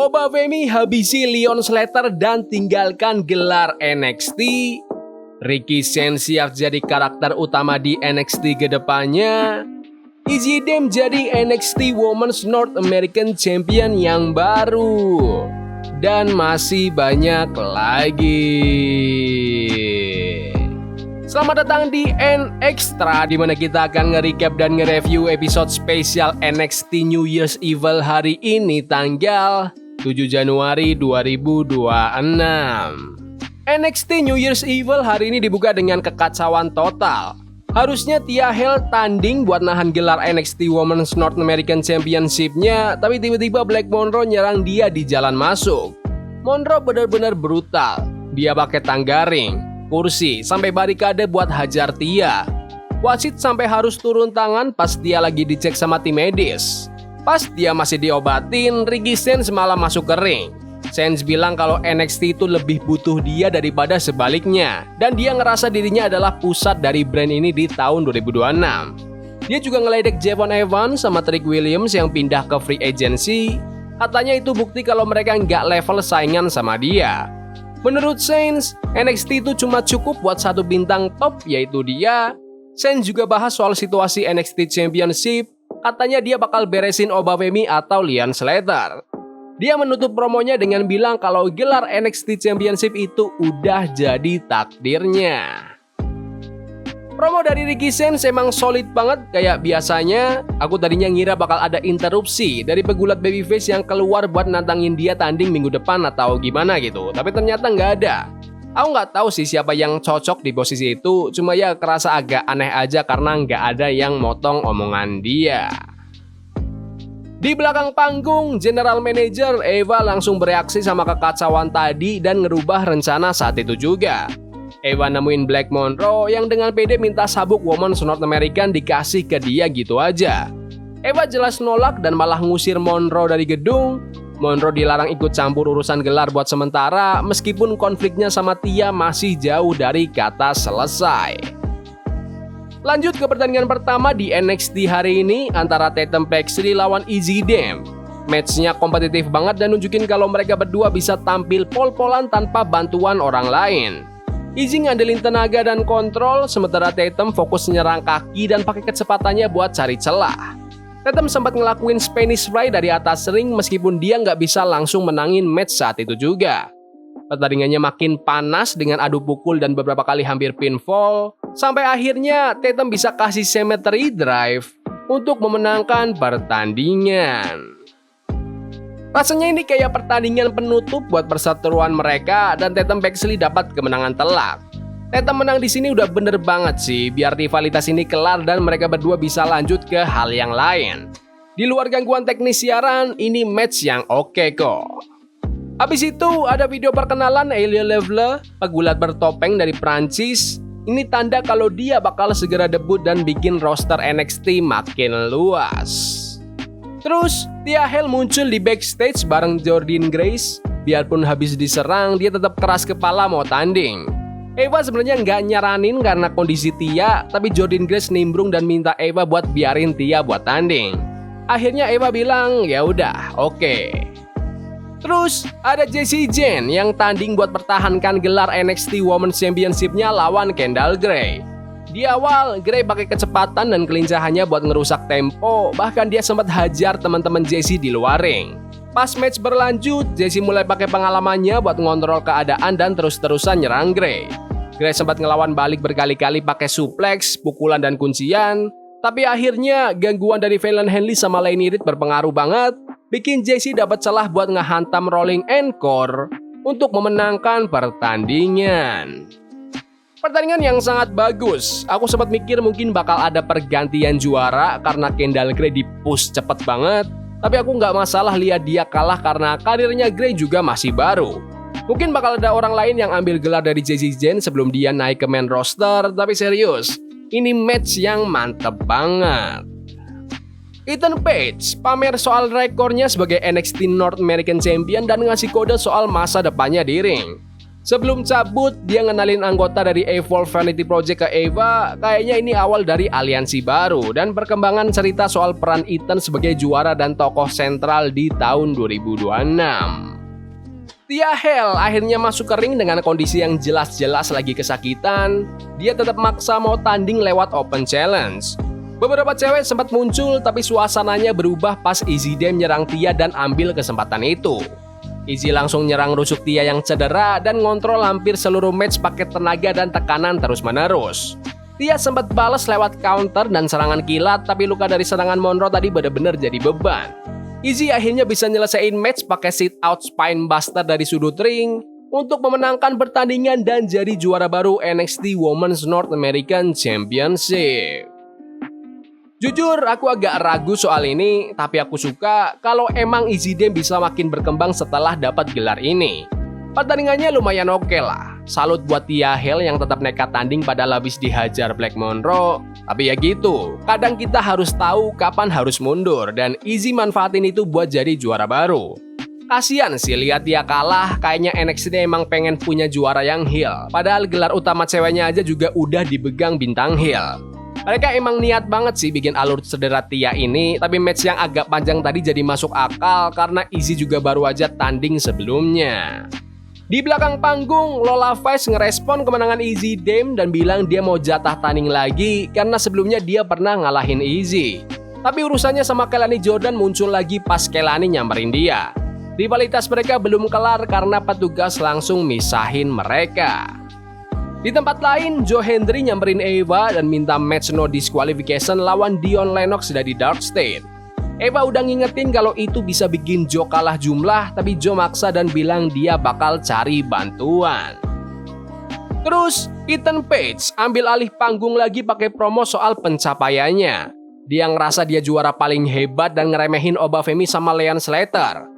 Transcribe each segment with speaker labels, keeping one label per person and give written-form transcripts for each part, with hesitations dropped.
Speaker 1: Obafemi habisi Leon Slater dan tinggalkan gelar NXT. Ricky Sainz siap jadi karakter utama di NXT kedepannya. Izzy Dame jadi NXT Women's North American Champion yang baru. Dan masih banyak lagi. Selamat datang di NXtra, di mana kita akan nge-recap dan nge-review episode spesial NXT New Year's Evil hari ini tanggal 7 Januari 2026. NXT New Year's Evil hari ini dibuka dengan kekacauan total. Harusnya Thea Hale tanding buat nahan gelar NXT Women's North American Championship-nya, tapi tiba-tiba Black Monroe nyerang dia di jalan masuk. Monroe benar-benar brutal. Dia pakai tangga ring, kursi, sampai barikade buat hajar Thea. Wasit sampai harus turun tangan pas Thea lagi dicek sama tim medis. Pas dia masih diobatin, Ricky Sainz malah masuk ke ring. Sainz bilang kalau NXT itu lebih butuh dia daripada sebaliknya, dan dia ngerasa dirinya adalah pusat dari brand ini di tahun 2026. Dia juga ngeledek Javon Evans sama Trick Williams yang pindah ke free agency. Katanya itu bukti kalau mereka nggak level saingan sama dia. Menurut Sainz, NXT itu cuma cukup buat satu bintang top, yaitu dia. Sainz juga bahas soal situasi NXT Championship. Katanya dia bakal beresin Obafemi atau Leon Slater. Dia menutup promonya dengan bilang kalau gelar NXT Championship itu udah jadi takdirnya. Promo dari Ricky Sainz emang solid banget kayak biasanya. Aku tadinya ngira bakal ada interupsi dari pegulat babyface yang keluar buat nantangin dia tanding minggu depan atau gimana gitu. Tapi ternyata nggak ada. Aku nggak tahu sih siapa yang cocok di posisi itu. Cuma ya kerasa agak aneh aja karena nggak ada yang motong omongan dia. Di belakang panggung, General Manager Eva langsung bereaksi sama kekacauan tadi dan ngerubah rencana saat itu juga. Eva nemuin Black Monroe yang dengan pede minta sabuk Women's North American dikasih ke dia gitu aja. Eva jelas nolak dan malah ngusir Monroe dari gedung. Monroe dilarang ikut campur urusan gelar buat sementara meskipun konfliknya sama Thea masih jauh dari kata selesai. Lanjut ke pertandingan pertama di NXT hari ini antara Tatum Paxley lawan Izzy Dame. Matchnya kompetitif banget dan nunjukin kalau mereka berdua bisa tampil pol-polan tanpa bantuan orang lain. Izzy ngandelin tenaga dan kontrol, sementara Tatum fokus nyerang kaki dan pakai kecepatannya buat cari celah. Tatum sempat ngelakuin Spanish Fly dari atas ring meskipun dia nggak bisa langsung menangin match saat itu juga. Pertandingannya makin panas dengan adu pukul dan beberapa kali hampir pinfall. Sampai akhirnya Tatum bisa kasih Cemetery Drive untuk memenangkan pertandingan. Rasanya ini kayak pertandingan penutup buat perseteruan mereka dan Tatum Paxley dapat kemenangan telak. Tatum menang di sini udah bener banget sih biar rivalitas ini kelar dan mereka berdua bisa lanjut ke hal yang lain. Di luar gangguan teknis siaran, ini match yang oke kok. Habis itu ada video perkenalan Elia Levle, pegulat bertopeng dari Prancis. Ini tanda kalau dia bakal segera debut dan bikin roster NXT makin luas. Terus, Thea Hale muncul di backstage bareng Jordynne Grace. Biarpun habis diserang, dia tetap keras kepala mau tanding. Eva sebenarnya nggak nyaranin karena kondisi Thea, tapi Jordynne Grace nimbrung dan minta Eva buat biarin Thea buat tanding. Akhirnya Eva bilang, ya udah, oke. Terus ada Jessie Jane yang tanding buat pertahankan gelar NXT Women's Championship-nya lawan Kendall Gray. Di awal, Gray pakai kecepatan dan kelincahannya buat ngerusak tempo, bahkan dia sempat hajar teman-teman Jessie di luar ring. Pas match berlanjut, Jessie mulai pakai pengalamannya buat ngontrol keadaan dan terus-terusan nyerang Gray. Gray sempat ngelawan balik berkali-kali pakai suplex, pukulan dan kuncian, tapi akhirnya gangguan dari Fallon Henley sama Lainey Reed berpengaruh banget. Bikin Jessie dapat celah buat ngehantam Rolling Encore untuk memenangkan pertandingan. Pertandingan yang sangat bagus. Aku sempat mikir mungkin bakal ada pergantian juara karena Kendall Gray di-push cepet banget. Tapi aku nggak masalah lihat dia kalah karena karirnya Gray juga masih baru. Mungkin bakal ada orang lain yang ambil gelar dari Jessie Jane sebelum dia naik ke main roster. Tapi serius, ini match yang mantep banget. Ethan Page pamer soal rekornya sebagai NXT North American Champion dan ngasih kode soal masa depannya di ring. Sebelum cabut, dia ngenalin anggota dari Evolve Vanity Project ke Eva. Kayaknya ini awal dari aliansi baru dan perkembangan cerita soal peran Ethan sebagai juara dan tokoh sentral di tahun 2026. Tia Hale akhirnya masuk ke ring dengan kondisi yang jelas-jelas lagi kesakitan. Dia tetap maksa mau tanding lewat open challenge. Beberapa cewek sempat muncul, tapi suasananya berubah pas Izzy Dame nyerang Tia dan ambil kesempatan itu. Izzy langsung nyerang rusuk Tia yang cedera dan ngontrol hampir seluruh match pakai tenaga dan tekanan terus-menerus. Tia sempat balas lewat counter dan serangan kilat, tapi luka dari serangan Monroe tadi benar-benar jadi beban. Izzy akhirnya bisa nyelesain match pakai sit out spine buster dari sudut ring untuk memenangkan pertandingan dan jadi juara baru NXT Women's North American Championship. Jujur, aku agak ragu soal ini, tapi aku suka kalau emang Izzy Dame bisa makin berkembang setelah dapat gelar ini. Pertandingannya lumayan oke lah. Salut buat Tia Hale yang tetap nekat tanding padahal habis dihajar Black Monroe. Tapi ya gitu, kadang kita harus tahu kapan harus mundur dan Izzy manfaatin itu buat jadi juara baru. Kasian sih lihat dia kalah, kayaknya NXT emang pengen punya juara yang heel. Padahal gelar utama ceweknya aja juga udah dipegang bintang heel. Mereka emang niat banget sih bikin alur cedera Tia ini, tapi match yang agak panjang tadi jadi masuk akal karena Izzy juga baru aja tanding sebelumnya. Di belakang panggung, Lola Vice ngerespon kemenangan Izzy Dame dan bilang dia mau jatah tanding lagi karena sebelumnya dia pernah ngalahin Izzy. Tapi urusannya sama Kelani Jordan muncul lagi pas Kelani nyamperin dia. Rivalitas mereka belum kelar karena petugas langsung misahin mereka. Di tempat lain, Joe Hendry nyamperin Eva dan minta match no disqualification lawan Dion Lennox dari Dark State. Eva udah ngingetin kalau itu bisa bikin Joe kalah jumlah, tapi Joe maksa dan bilang dia bakal cari bantuan. Terus, Ethan Page ambil alih panggung lagi pakai promo soal pencapaiannya. Dia ngerasa dia juara paling hebat dan ngeremehin Obafemi sama Leon Slater.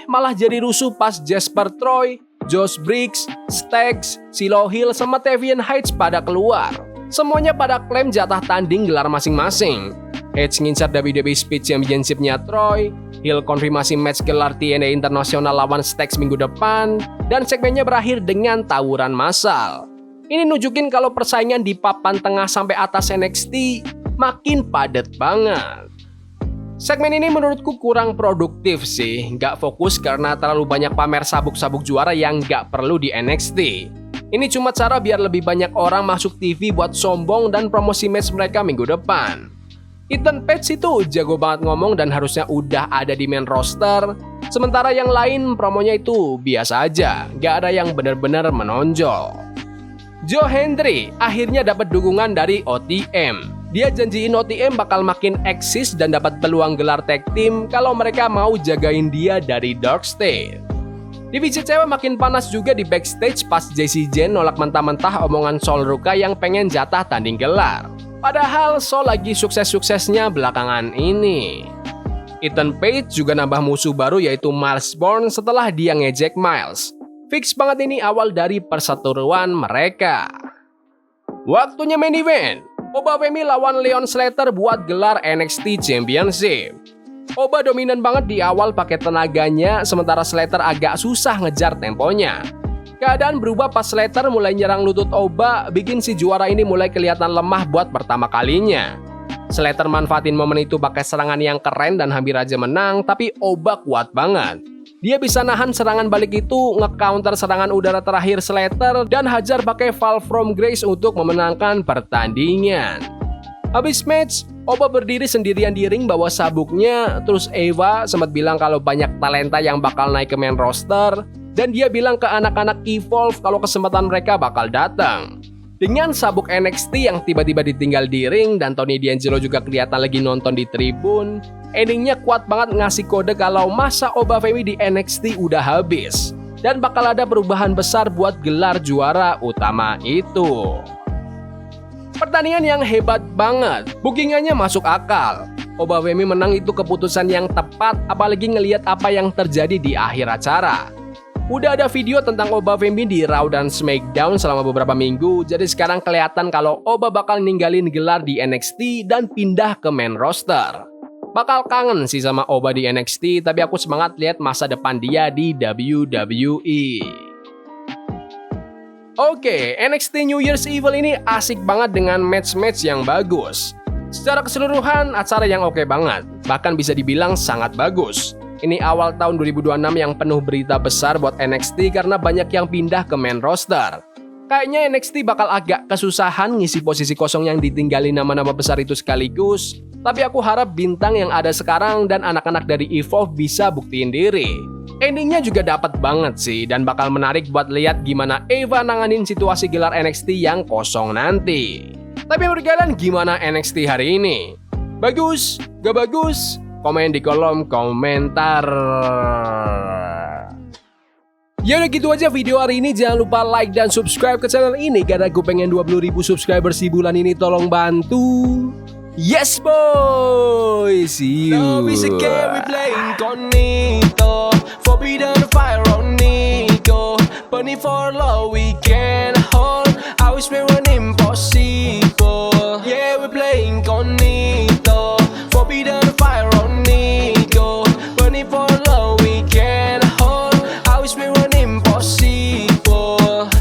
Speaker 1: Malah jadi rusuh pas Jasper Troy, Josh Briggs, Stags, Silo Hill, sama Tavian Heights pada keluar. Semuanya pada klaim jatah tanding gelar masing-masing. Heights ngincar WWE Speed Championship-nya Troy, Hill konfirmasi match gelar TNA Internasional lawan Stags minggu depan, dan segmennya berakhir dengan tawuran massal. Ini nunjukin kalau persaingan di papan tengah sampai atas NXT makin padat banget. Segmen ini menurutku kurang produktif sih, nggak fokus karena terlalu banyak pamer sabuk-sabuk juara yang nggak perlu di NXT. Ini cuma cara biar lebih banyak orang masuk TV buat sombong dan promosi match mereka minggu depan. Ethan Page itu jago banget ngomong dan harusnya udah ada di main roster, sementara yang lain promonya itu biasa aja, nggak ada yang benar-benar menonjol. Joe Hendry akhirnya dapat dukungan dari OTM. Dia janjiin OTM bakal makin eksis dan dapat peluang gelar tag team kalau mereka mau jagain dia dari Dark State. Divisi cewek makin panas juga di backstage pas Jessie Jane nolak mentah-mentah omongan Sol Ruka yang pengen jatah tanding gelar. Padahal Sol lagi sukses-suksesnya belakangan ini. Ethan Page juga nambah musuh baru yaitu Miles Bourne setelah dia ngejek Miles. Fix banget ini awal dari perseteruan mereka. Waktunya main event. Obafemi lawan Leon Slater buat gelar NXT Championship. Oba dominan banget di awal pakai tenaganya, sementara Slater agak susah ngejar temponya. Keadaan berubah pas Slater mulai nyerang lutut Oba, bikin si juara ini mulai kelihatan lemah buat pertama kalinya. Slater manfaatin momen itu pakai serangan yang keren dan hampir aja menang, tapi Oba kuat banget. Dia bisa nahan serangan balik itu, nge-counter serangan udara terakhir Slater, dan hajar pakai Fall from Grace untuk memenangkan pertandingan. Habis match, Oba berdiri sendirian di ring bawa sabuknya, terus Eva sempat bilang kalau banyak talenta yang bakal naik ke main roster, dan dia bilang ke anak-anak Evolve kalau kesempatan mereka bakal datang. Dengan sabuk NXT yang tiba-tiba ditinggal di ring dan Tony D'Angelo juga kelihatan lagi nonton di tribun, endingnya kuat banget ngasih kode kalau masa Obafemi di NXT udah habis dan bakal ada perubahan besar buat gelar juara utama itu. Pertandingan yang hebat banget, bookingannya masuk akal. Obafemi menang itu keputusan yang tepat, apalagi ngelihat apa yang terjadi di akhir acara. Udah ada video tentang Obafemi di Raw dan SmackDown selama beberapa minggu, jadi sekarang kelihatan kalau Oba bakal ninggalin gelar di NXT dan pindah ke main roster. Bakal kangen sih sama Oba di NXT, tapi aku semangat lihat masa depan dia di WWE. Oke, NXT New Year's Evil ini asik banget dengan match-match yang bagus. Secara keseluruhan, acara yang oke banget. Bahkan bisa dibilang sangat bagus. Ini awal tahun 2026 yang penuh berita besar buat NXT karena banyak yang pindah ke main roster. Kayaknya NXT bakal agak kesusahan ngisi posisi kosong yang ditinggali nama-nama besar itu sekaligus. Tapi aku harap bintang yang ada sekarang dan anak-anak dari Evolve bisa buktiin diri. Endingnya juga dapat banget sih dan bakal menarik buat lihat gimana Eva nanganin situasi gelar NXT yang kosong nanti. Tapi menurut kalian gimana NXT hari ini? Bagus? Gak bagus? Komen di kolom komentar. Ya udah gitu aja video hari ini. Jangan lupa like dan subscribe ke channel ini karena gue pengen 20.000 subscriber si bulan ini. Tolong bantu. Yes boy. See you.
Speaker 2: Love is a game we play incognito. Forbidden fire on Nico. Burning for love we can.